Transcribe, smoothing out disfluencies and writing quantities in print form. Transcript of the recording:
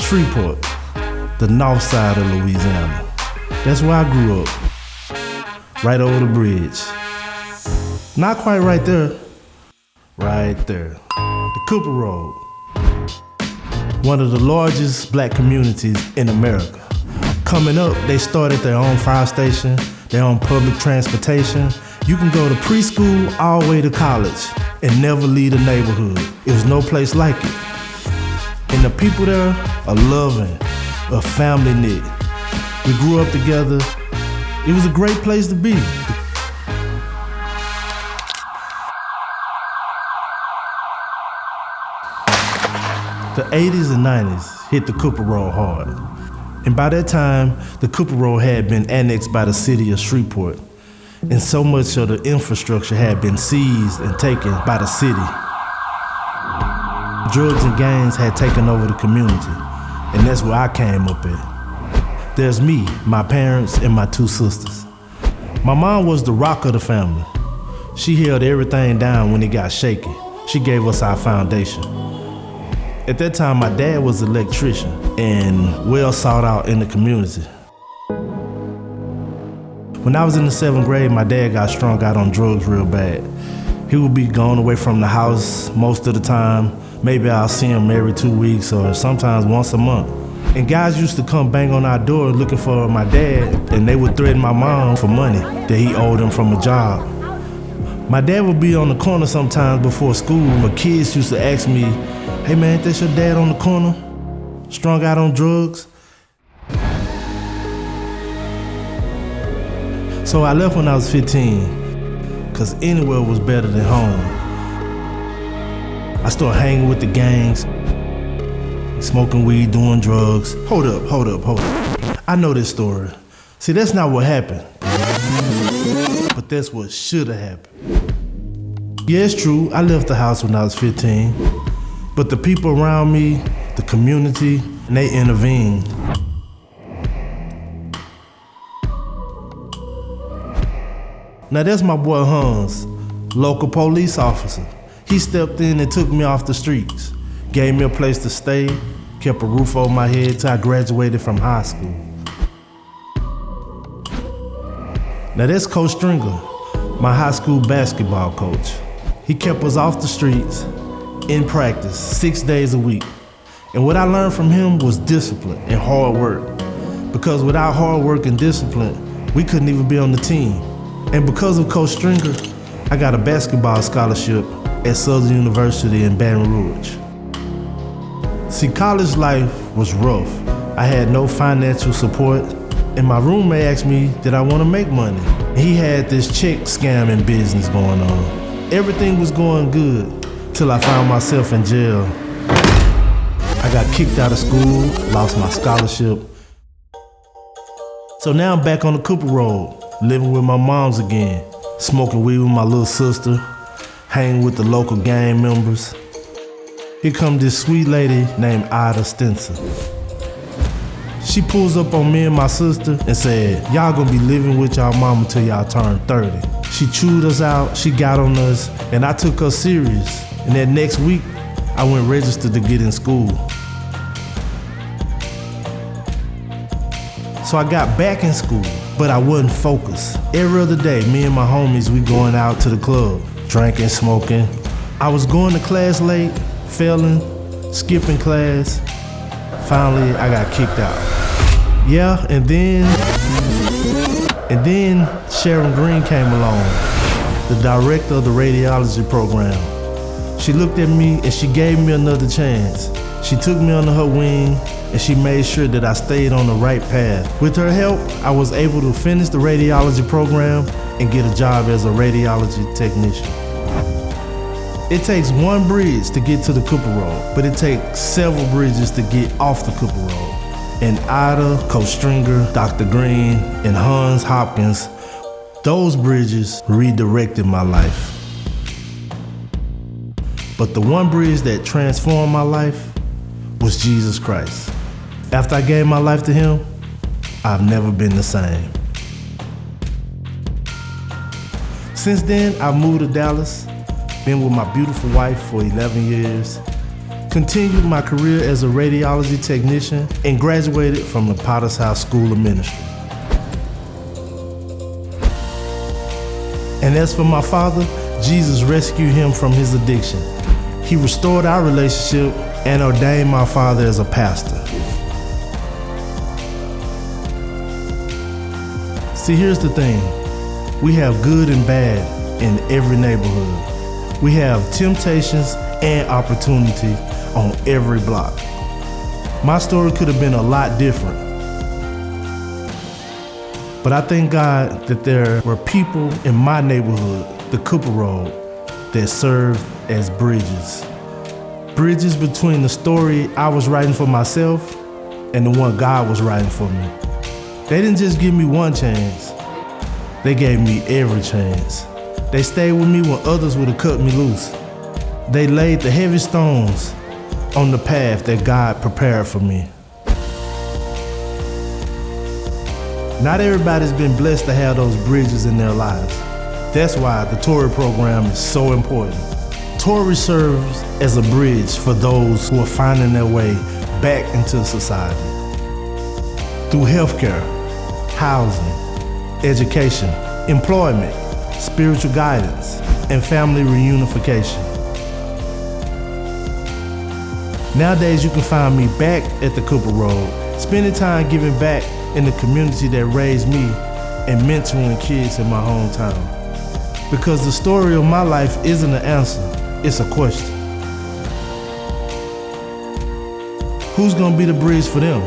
Shreveport, the north side of Louisiana. That's where I grew up, right over the bridge. Not quite right there, right there. The Cooper Road, one of the largest black communities in America. Coming up, they started their own fire station, their own public transportation. You can go to preschool all the way to college and never leave the neighborhood. It was no place like it. And the people there are loving, a family knit. We grew up together. It was a great place to be. The 80s and 90s hit the Cooper Road hard. And by that time, the Cooper Road had been annexed by the city of Shreveport. And so much of the infrastructure had been seized and taken by the city. Drugs and gangs had taken over the community, and that's where I came up at. There's me, my parents, and my two sisters. My mom was the rock of the family. She held everything down when it got shaky. She gave us our foundation. At that time, my dad was an electrician and well sought out in the community. When I was in the 7th grade, my dad got strung out on drugs real bad. He would be gone away from the house most of the time. Maybe I'll see him every 2 weeks or sometimes once a month. And guys used to come bang on our door looking for my dad, and they would threaten my mom for money that he owed them from a job. My dad would be on the corner sometimes before school, but kids used to ask me, "Hey man, ain't that your dad on the corner, strung out on drugs?" So I left when I was 15, cause anywhere was better than home. I started hanging with the gangs, smoking weed, doing drugs. Hold up. I know this story. See, that's not what happened, but that's what should have happened. Yeah, it's true, I left the house when I was 15, but the people around me, the community, they intervened. Now that's my boy Hans, local police officer. He stepped in and took me off the streets, gave me a place to stay, kept a roof over my head till I graduated from high school. Now that's Coach Stringer, my high school basketball coach. He kept us off the streets, in practice, 6 days a week. And what I learned from him was discipline and hard work. Because without hard work and discipline, we couldn't even be on the team. And because of Coach Stringer, I got a basketball scholarship at Southern University in Baton Rouge. See, college life was rough. I had no financial support, and my roommate asked me did I want to make money. He had this check scamming business going on. Everything was going good till I found myself in jail. I got kicked out of school, lost my scholarship. So now I'm back on the Cooper Road, living with my moms again, smoking weed with my little sister, hanging with the local gang members. Here come this sweet lady named Ida Stinson. She pulls up on me and my sister and said, "Y'all gonna be living with y'all mama till y'all turn 30. She chewed us out, she got on us, and I took her serious. And that next week, I went registered to get in school. So I got back in school, but I wasn't focused. Every other day, me and my homies, we going out to the club, drinking, smoking. I was going to class late, failing, skipping class. Finally, I got kicked out. Yeah, and then Sharon Green came along, the director of the radiology program. She looked at me and she gave me another chance. She took me under her wing and she made sure that I stayed on the right path. With her help, I was able to finish the radiology program and get a job as a radiology technician. It takes one bridge to get to the Cooper Road, but it takes several bridges to get off the Cooper Road. And Ida, Coach Stringer, Dr. Green, and Hans Hopkins, those bridges redirected my life. But the one bridge that transformed my life was Jesus Christ. After I gave my life to him, I've never been the same. Since then, I've moved to Dallas, been with my beautiful wife for 11 years, continued my career as a radiology technician, and graduated from the Potter's House School of Ministry. And as for my father, Jesus rescued him from his addiction. He restored our relationship and ordained my father as a pastor. See, here's the thing. We have good and bad in every neighborhood. We have temptations and opportunity on every block. My story could have been a lot different. But I thank God that there were people in my neighborhood, the Cooper Road, that served as bridges. Bridges between the story I was writing for myself and the one God was writing for me. They didn't just give me one chance. They gave me every chance. They stayed with me when others would have cut me loose. They laid the heavy stones on the path that God prepared for me. Not everybody's been blessed to have those bridges in their lives. That's why the Tory program is so important. Tory serves as a bridge for those who are finding their way back into society. Through healthcare, housing, education, employment, spiritual guidance, and family reunification. Nowadays, you can find me back at the Cooper Road, spending time giving back in the community that raised me and mentoring kids in my hometown. Because the story of my life isn't an answer, it's a question. Who's gonna be the bridge for them?